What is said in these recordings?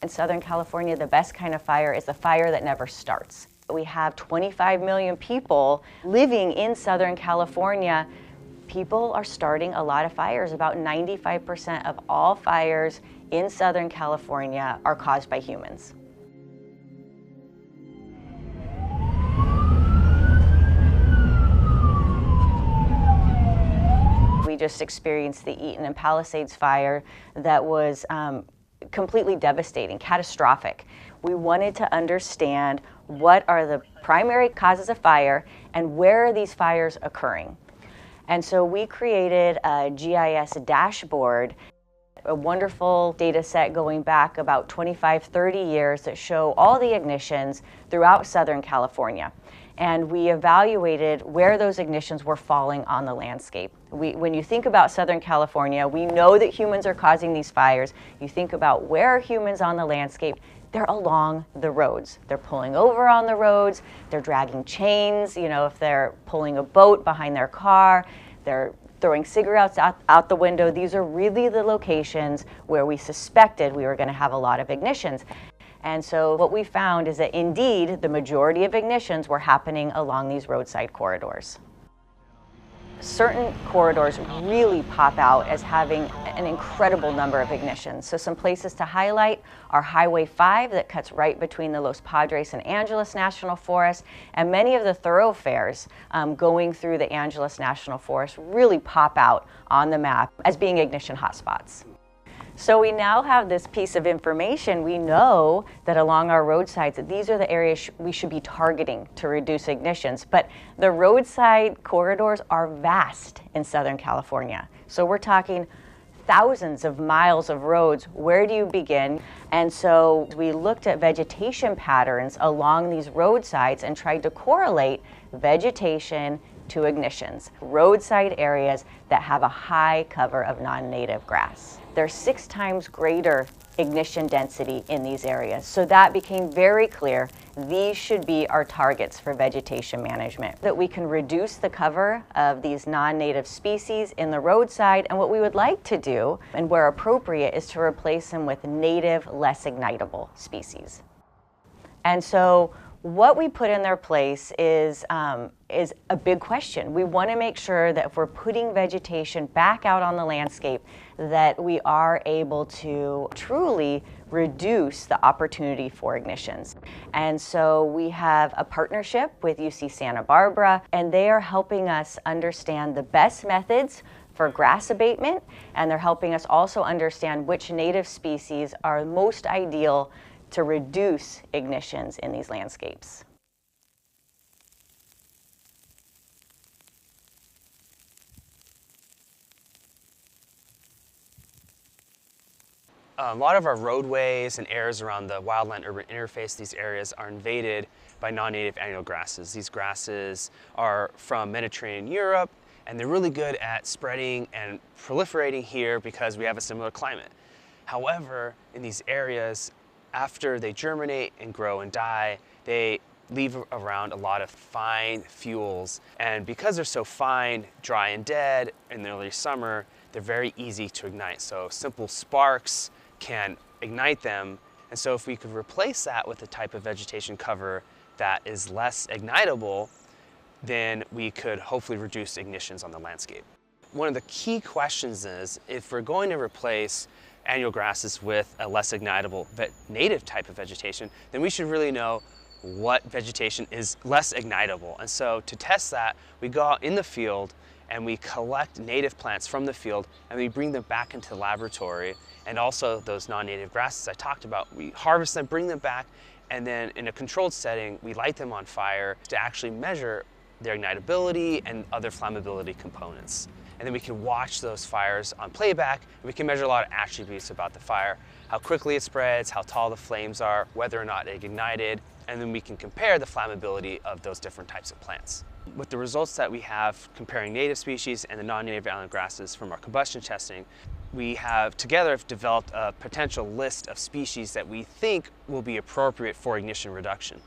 In Southern California, the best kind of fire is the fire that never starts. We have 25 million people living in Southern California. People are starting a lot of fires. About 95% of all fires in Southern California are caused by humans. We just experienced the Eaton and Palisades fire that was completely devastating, catastrophic. We wanted to understand what are the primary causes of fire and where are these fires occurring. And so we created a GIS dashboard, a wonderful data set going back about 25, 30 years that show all the ignitions throughout Southern California. And we evaluated where those ignitions were falling on the landscape. When you think about Southern California, we know that humans are causing these fires. You think about where are humans on the landscape, they're along the roads. They're pulling over on the roads, they're dragging chains, if they're pulling a boat behind their car, they're throwing cigarettes out the window. These are really the locations where we suspected we were going to have a lot of ignitions. And so what we found is that indeed the majority of ignitions were happening along these roadside corridors. Certain corridors really pop out as having an incredible number of ignitions. So some places to highlight are Highway 5 that cuts right between the Los Padres and Angeles National Forest, and many of the thoroughfares going through the Angeles National Forest really pop out on the map as being ignition hotspots. So we now have this piece of information. We know that along our roadsides that these are the areas we should be targeting to reduce ignitions. But the roadside corridors are vast in Southern California. So we're talking thousands of miles of roads. Where do you begin? And so we looked at vegetation patterns along these roadsides and tried to correlate vegetation to ignitions. Roadside areas that have a high cover of non-native grass. There's 6 times greater ignition density in these areas. So that became very clear. These should be our targets for vegetation management. That we can reduce the cover of these non-native species in the roadside, and what we would like to do, and where appropriate, is to replace them with native, less ignitable species. And so what we put in their place is a big question. We want to make sure that if we're putting vegetation back out on the landscape, that we are able to truly reduce the opportunity for ignitions. And so we have a partnership with UC Santa Barbara, and they are helping us understand the best methods for grass abatement, and they're helping us also understand which native species are most ideal to reduce ignitions in these landscapes. A lot of our roadways and areas around the wildland-urban interface, these areas are invaded by non-native annual grasses. These grasses are from Mediterranean Europe, and they're really good at spreading and proliferating here because we have a similar climate. However, in these areas, after they germinate and grow and die, they leave around a lot of fine fuels. And because they're so fine, dry and dead in the early summer, they're very easy to ignite. So simple sparks can ignite them. And so if we could replace that with a type of vegetation cover that is less ignitable, then we could hopefully reduce ignitions on the landscape. One of the key questions is, if we're going to replace annual grasses with a less ignitable native type of vegetation, then we should really know what vegetation is less ignitable. And so to test that, we go out in the field and we collect native plants from the field and we bring them back into the laboratory. And also those non-native grasses I talked about, we harvest them, bring them back, and then in a controlled setting, we light them on fire to actually measure their ignitability and other flammability components. And then we can watch those fires on playback, and we can measure a lot of attributes about the fire: how quickly it spreads, how tall the flames are, whether or not it ignited, and then we can compare the flammability of those different types of plants. With the results that we have comparing native species and the non-native island grasses from our combustion testing, we have together developed a potential list of species that we think will be appropriate for ignition reduction.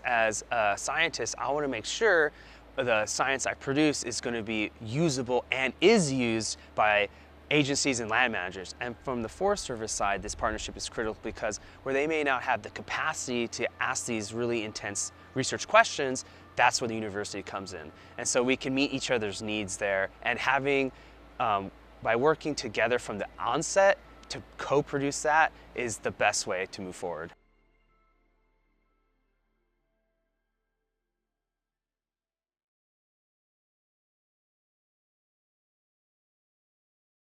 As a scientist, I want to make sure the science I produce is going to be usable and is used by agencies and land managers. And from the Forest Service side, this partnership is critical because where they may not have the capacity to ask these really intense research questions, that's where the university comes in. And so we can meet each other's needs there, and having, by working together from the onset to co-produce that is the best way to move forward.